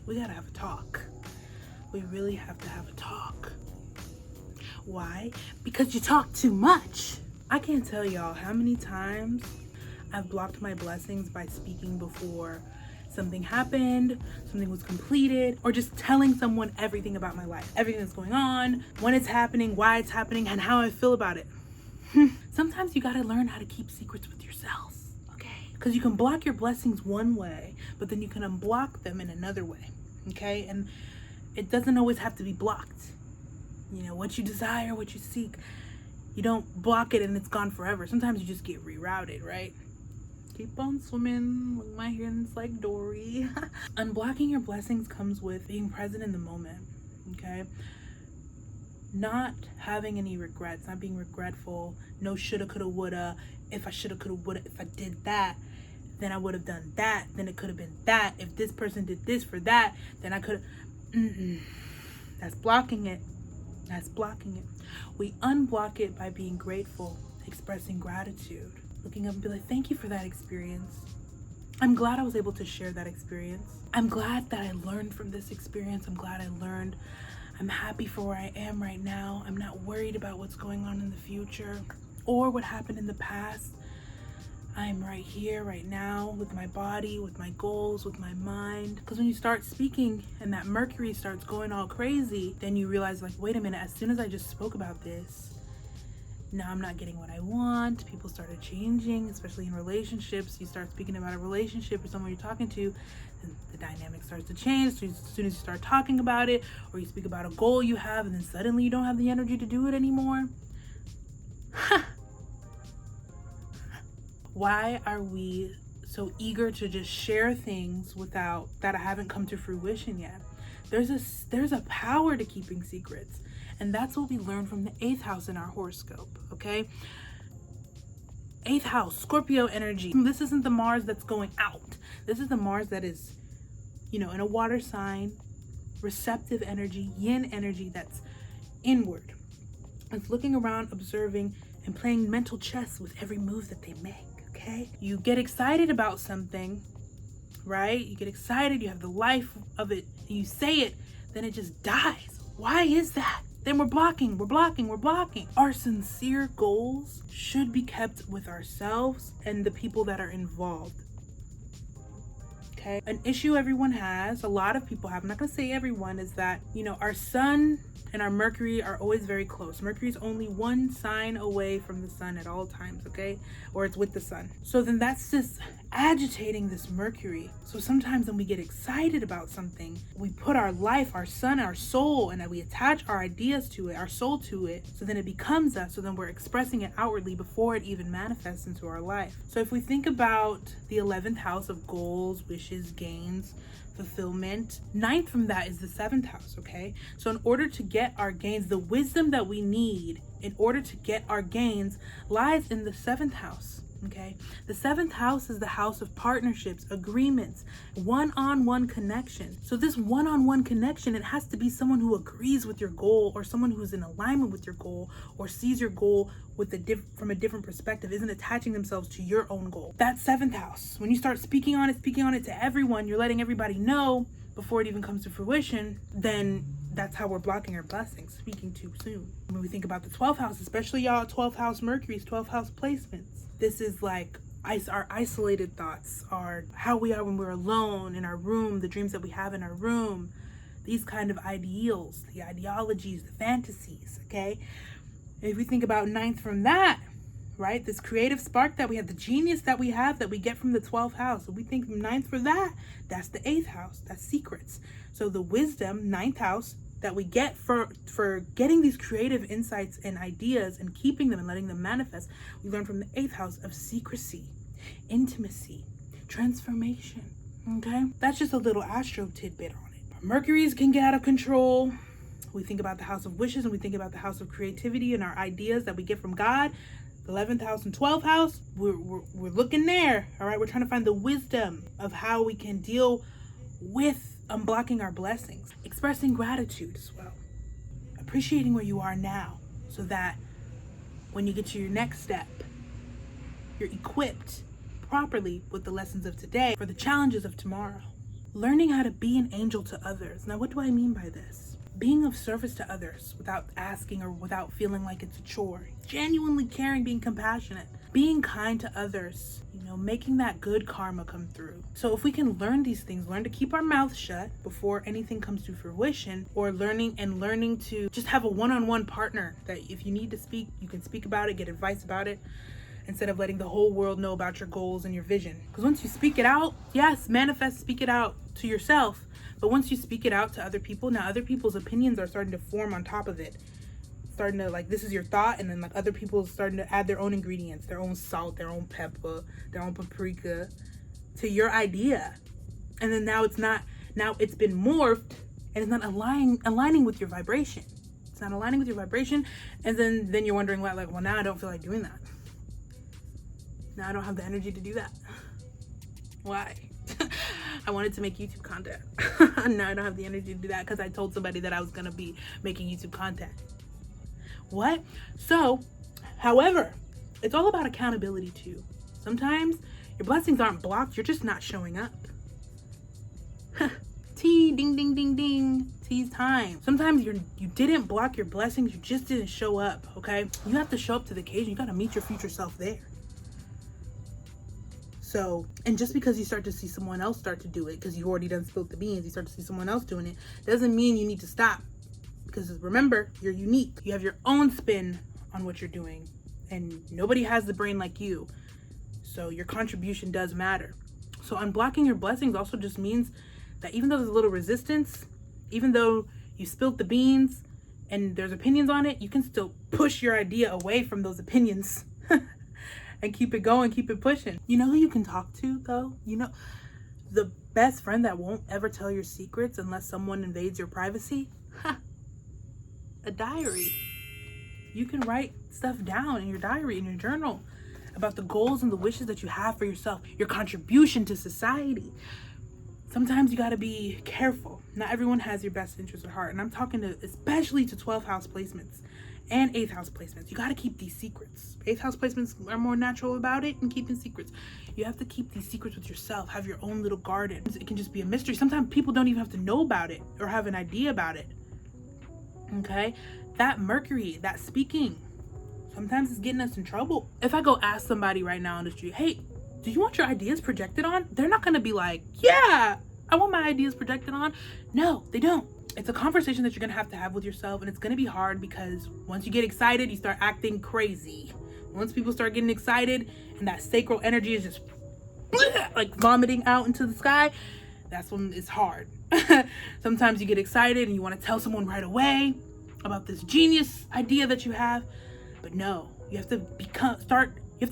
we gotta have a talk. We really have to have a talk. Why? Because you talk too much. I can't tell y'all how many times I've blocked my blessings by speaking before something happened, something was completed, or just telling someone everything about my life, everything that's going on, when it's happening, why it's happening, and how I feel about it. Sometimes you gotta learn how to keep secrets with yourself, okay? Because you can block your blessings one way, but then you can unblock them in another way, okay? And it doesn't always have to be blocked. You know, what you desire, what you seek, you don't block it and it's gone forever. Sometimes you just get rerouted, right? Keep on swimming with my hands like Dory. Unblocking your blessings comes with being present in the moment, okay? Not having any regrets, not being regretful, no shoulda, coulda, woulda. If I shoulda, coulda, woulda, if I did that, then I would have done that, then it could have been that. If this person did this for that, then I could have. That's blocking it. That's blocking it. We unblock it by being grateful, expressing gratitude, looking up and be like, thank you for that experience. I'm glad I was able to share that experience. I'm glad that I learned from this experience. I'm glad I learned. I'm happy for where I am right now. I'm not worried about what's going on in the future or what happened in the past. I'm right here, right now, with my body, with my goals, with my mind. Because when you start speaking and that Mercury starts going all crazy, then you realize, like, wait a minute, as soon as I just spoke about this, now I'm not getting what I want. People started changing, especially in relationships. You start speaking about a relationship or someone you're talking to, and the dynamic starts to change. So as soon as you start talking about it, or you speak about a goal you have, and then suddenly you don't have the energy to do it anymore. Why are we so eager to just share things without that haven't come to fruition yet? There's a power to keeping secrets. And that's what we learn from the 8th house in our horoscope, okay? 8th house, Scorpio energy. This isn't the Mars that's going out. This is the Mars that is, in a water sign, receptive energy, yin energy that's inward. It's looking around, observing, and playing mental chess with every move that they make, okay? You get excited about something, right? You get excited, you have the life of it, and you say it, then it just dies. Why is that? Then we're blocking. Our sincere goals should be kept with ourselves and the people that are involved. Okay? An issue everyone has, a lot of people have, I'm not going to say everyone, is that, our sun and our Mercury are always very close. Mercury's only one sign away from the sun at all times, okay? Or it's with the sun. So then that's just agitating this Mercury. So sometimes when we get excited about something, we put our life, our sun, our soul, and we attach our ideas to it, our soul to it. So then it becomes us. So then we're expressing it outwardly before it even manifests into our life. So if we think about the 11th house of goals, wishes, gains, fulfillment, 9th from that is the 7th house, okay? So in order to get our gains, the wisdom that we need in order to get our gains lies in the 7th house, okay? The 7th house is the house of partnerships, agreements, one-on-one connection. So this one-on-one connection, it has to be someone who agrees with your goal, or someone who's in alignment with your goal, or sees your goal with from a different perspective, isn't attaching themselves to your own goal. That's 7th house. When you start speaking on it to everyone, you're letting everybody know before it even comes to fruition, then that's how we're blocking our blessings, speaking too soon. When we think about the 12th house, especially y'all 12th house Mercury's 12th house placements, this is like our isolated thoughts, are how we are when we're alone in our room, the dreams that we have in our room, these kind of ideals, the ideologies, the fantasies, okay? If we think about 9th from that, right, this creative spark that we have, the genius that we have that we get from the 12th house. So we think 9th for that, that's the 8th house, that's secrets. So the wisdom, 9th house, that we get for getting these creative insights and ideas and keeping them and letting them manifest, we learn from the 8th house of secrecy, intimacy, transformation, okay? That's just a little astro tidbit on it. Mercury's can get out of control. We think about the house of wishes, and we think about the house of creativity and our ideas that we get from God. 11th house and 12th house, we're looking there, all right? We're trying to find the wisdom of how we can deal with unblocking our blessings, expressing gratitude as well, appreciating where you are now, so that when you get to your next step, you're equipped properly with the lessons of today for the challenges of tomorrow. Learning how to be an angel to others. Now, what do I mean by this? Being of service to others without asking or without feeling like it's a chore. Genuinely caring, being compassionate. Being kind to others. Making that good karma come through. So if we can learn these things, learn to keep our mouth shut before anything comes to fruition, or learning to just have a one-on-one partner that if you need to speak, you can speak about it, get advice about it, instead of letting the whole world know about your goals and your vision. Because once you speak it out, yes, manifest, speak it out to yourself. But once you speak it out to other people, now other people's opinions are starting to form on top of it. Starting to, like, this is your thought, and then like other people are starting to add their own ingredients, their own salt, their own pepper, their own paprika to your idea. And then now it's been morphed and it's not aligning with your vibration. It's not aligning with your vibration. And then you're wondering why, like, well, now I don't feel like doing that. Now I don't have the energy to do that. Why? I wanted to make YouTube content. Now I don't have the energy to do that because I told somebody that I was going to be making YouTube content. What? So, however, it's all about accountability too. Sometimes your blessings aren't blocked. You're just not showing up. Tea, ding, ding, ding, ding. Tea's time. Sometimes you didn't block your blessings. You just didn't show up. Okay. You have to show up to the occasion. You got to meet your future self there. So, and just because you start to see someone else start to do it, because you already done spilled the beans, you start to see someone else doing it, doesn't mean you need to stop. Because remember, you're unique. You have your own spin on what you're doing. And nobody has the brain like you. So your contribution does matter. So unblocking your blessings also just means that even though there's a little resistance, even though you spilled the beans and there's opinions on it, you can still push your idea away from those opinions and keep it going, keep it pushing. You know who you can talk to though? The best friend that won't ever tell your secrets unless someone invades your privacy? A diary. You can write stuff down in your diary, in your journal, about the goals and the wishes that you have for yourself, your contribution to society. Sometimes you got to be careful. Not everyone has your best interest at heart. And I'm talking especially to 12th house placements and 8th house placements. You got to keep these secrets. 8th house placements are more natural about it and keeping secrets. You have to keep these secrets with yourself. Have your own little garden. It can just be a mystery. Sometimes people don't even have to know about it or have an idea about it. Okay, that Mercury, that speaking, sometimes it's getting us in trouble. If I go ask somebody right now on the street, hey, do you want your ideas projected on? They're not going to be like, yeah, I want my ideas projected on. No, they don't. It's a conversation that you're going to have with yourself. And it's going to be hard because once you get excited, you start acting crazy. Once people start getting excited and that sacral energy is just like vomiting out into the sky, that's when it's hard. Sometimes you get excited and you want to tell someone right away about this genius idea that you have, but no, you have to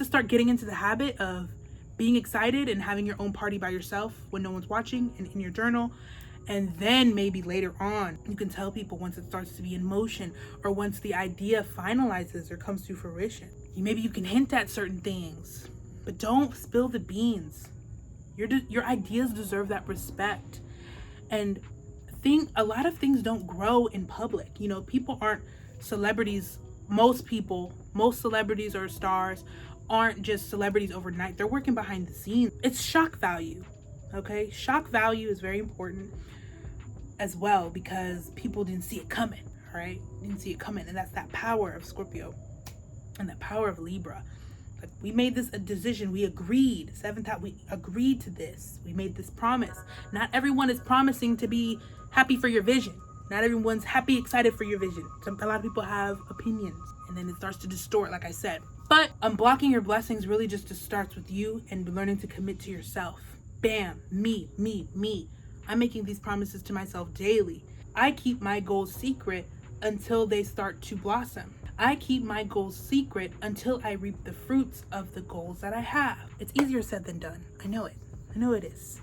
start getting into the habit of being excited and having your own party by yourself when no one's watching and in your journal. And then maybe later on, you can tell people once it starts to be in motion or once the idea finalizes or comes to fruition. Maybe you can hint at certain things, but don't spill the beans. Your ideas deserve that respect. And a lot of things don't grow in public. People aren't celebrities. Most celebrities or stars aren't just celebrities overnight. They're working behind the scenes. It's shock value. Okay? Shock value is very important as well because people didn't see it coming, right? Didn't see it coming. And that's that power of Scorpio and that power of Libra. Like, we made this a decision. We agreed. 7th house, we agreed to this. We made this promise. Not everyone is promising to be happy for your vision. Not everyone's happy, excited for your vision. A lot of people have opinions and then it starts to distort, like I said. But unblocking your blessings really just starts with you and learning to commit to yourself. Bam, me. I'm making these promises to myself daily. I keep my goals secret until they start to blossom. I keep my goals secret until I reap the fruits of the goals that I have. It's easier said than done. I know it is.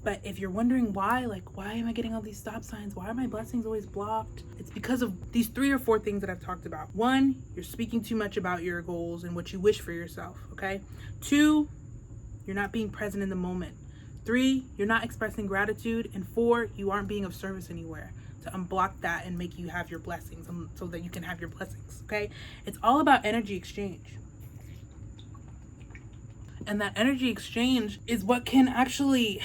But if you're wondering why am I getting all these stop signs? Why are my blessings always blocked? It's because of these 3 or 4 things that I've talked about. 1, you're speaking too much about your goals and what you wish for yourself, okay? 2, you're not being present in the moment. 3, you're not expressing gratitude. And 4, you aren't being of service anywhere. To unblock that and make you have your blessings so that you can have your blessings, okay? It's all about energy exchange. And that energy exchange is what can actually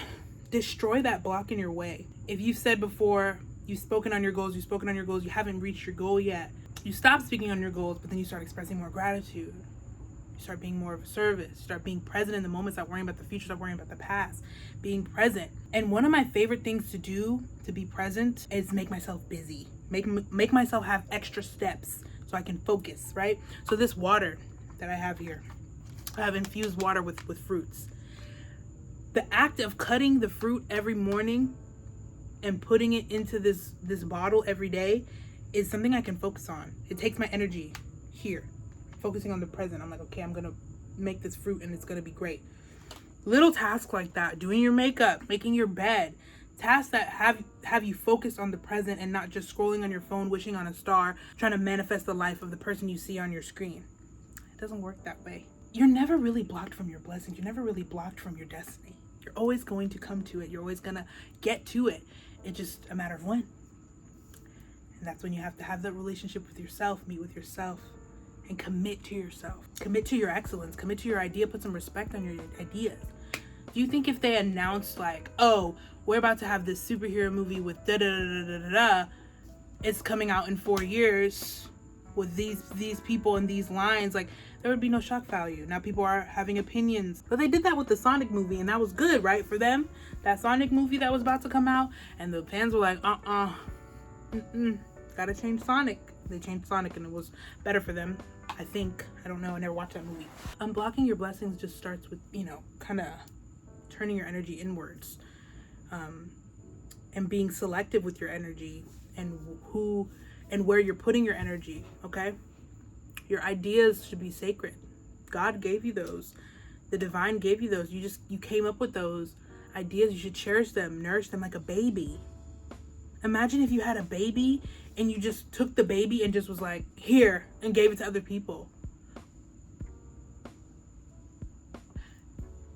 destroy that block in your way. If you've said before, you've spoken on your goals, you haven't reached your goal yet, you stop speaking on your goals, but then you start expressing more gratitude. You start being more of a service. Start being present in the moment. Stop worrying about the future. Stop worrying about the past. Being present. And one of my favorite things to do to be present is make myself busy. Make myself have extra steps so I can focus, right? So this water that I have here, I have infused water with fruits. The act of cutting the fruit every morning and putting it into this bottle every day is something I can focus on. It takes my energy here. Focusing on the present. I'm like, okay, I'm gonna make this fruit and it's gonna be great. Little tasks like that, doing your makeup, making your bed, tasks that have you focused on the present and not just scrolling on your phone, wishing on a star, trying to manifest the life of the person you see on your screen. It doesn't work that way. You're never really blocked from your blessings. You're never really blocked from your destiny. You're always going to come to it. You're always gonna get to it. It's just a matter of when. And that's when you have to have that relationship with yourself, meet with yourself, and commit to yourself. Commit to your excellence. Commit to your idea. Put some respect on your ideas. Do you think if they announced like, oh, we're about to have this superhero movie with da-da-da-da-da-da, it's coming out in 4 years with these people and these lines, like there would be no shock value. Now people are having opinions. But they did that with the Sonic movie and that was good, right? For them, that Sonic movie that was about to come out, and the fans were like, gotta change Sonic. They changed Sonic and it was better for them. I think. I don't know. I never watched that movie. Unblocking your blessings just starts with, kind of turning your energy inwards, and being selective with your energy and who and where you're putting your energy. Okay. Your ideas should be sacred. God gave you those. The divine gave you those. You came up with those ideas. You should cherish them, nourish them like a baby. Imagine if you had a baby and you just took the baby and just was like, here, and gave it to other people.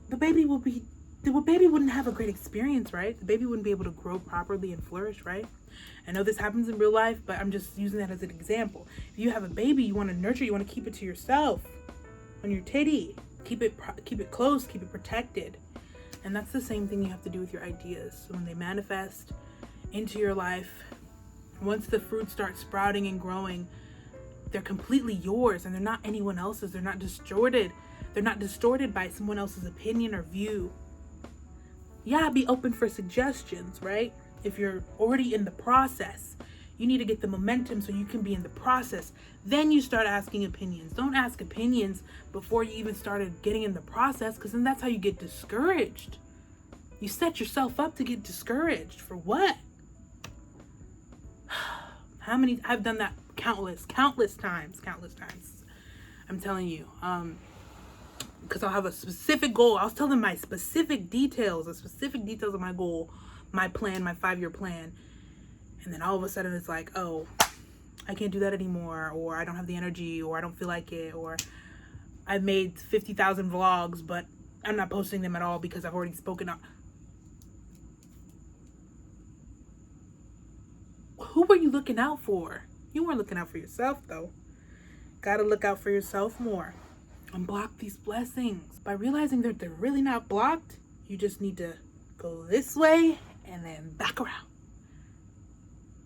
The baby wouldn't have a great experience, right? The baby wouldn't be able to grow properly and flourish, right? I know this happens in real life, but I'm just using that as an example. If you have a baby, you want to nurture, you want to keep it to yourself on your titty. Keep it close, keep it protected. And that's the same thing you have to do with your ideas. So when they manifest into your life, once the fruits start sprouting and growing, they're completely yours and they're not anyone else's. They're not distorted. They're not distorted by someone else's opinion or view. Yeah, be open for suggestions, right? If you're already in the process, you need to get the momentum so you can be in the process. Then you start asking opinions. Don't ask opinions before you even started getting in the process, because then that's how you get discouraged. You set yourself up to get discouraged. For what? I've done that countless times. I'm telling you, because I'll have a specific goal. I'll tell them my specific details of my goal, my plan, my 5-year plan. And then all of a sudden it's like, oh, I can't do that anymore, or I don't have the energy, or I don't feel like it, or I've made 50,000 vlogs, but I'm not posting them at all because I've already spoken up. Who were you looking out for? You weren't looking out for yourself, though. Gotta look out for yourself more. Unblock these blessings. By realizing that they're really not blocked, you just need to go this way and then back around.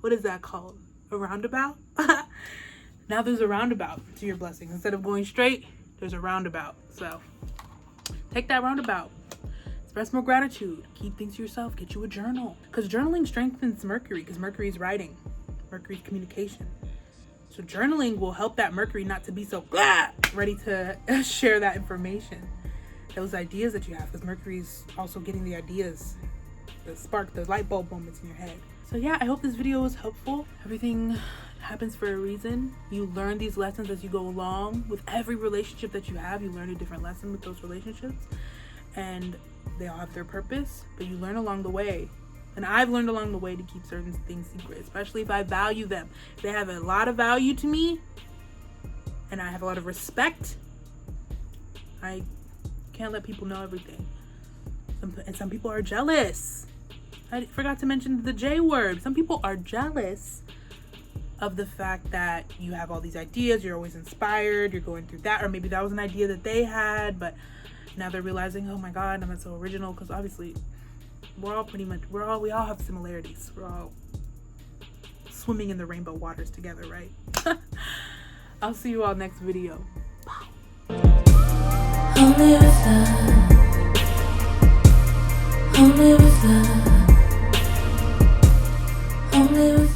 What is that called? A roundabout? Now there's a roundabout to your blessings. Instead of going straight, there's a roundabout. So take that roundabout. Express more gratitude. Keep things to yourself. Get you a journal. Because journaling strengthens Mercury, because Mercury is writing. Mercury is communication. So journaling will help that Mercury not to be so ready to share that information. Those ideas that you have, because Mercury's also getting the ideas, the spark, the light bulb moments in your head. So yeah, I hope this video was helpful. Everything happens for a reason. You learn these lessons as you go along. With every relationship that you have, you learn a different lesson with those relationships. And they all have their purpose, but you learn along the way. And I've learned along the way to keep certain things secret, especially if I value them. If they have a lot of value to me and I have a lot of respect, I can't let people know everything. And some people are jealous. I forgot to mention the J word. Some people are jealous of the fact that you have all these ideas, you're always inspired, you're going through that, or maybe that was an idea that they had, but now they're realizing, oh my God, I'm not so original, because obviously we're all pretty much, we all have similarities. We're all swimming in the rainbow waters together, right? I'll see you all next video. Bye. Only with love. Only with love. Only with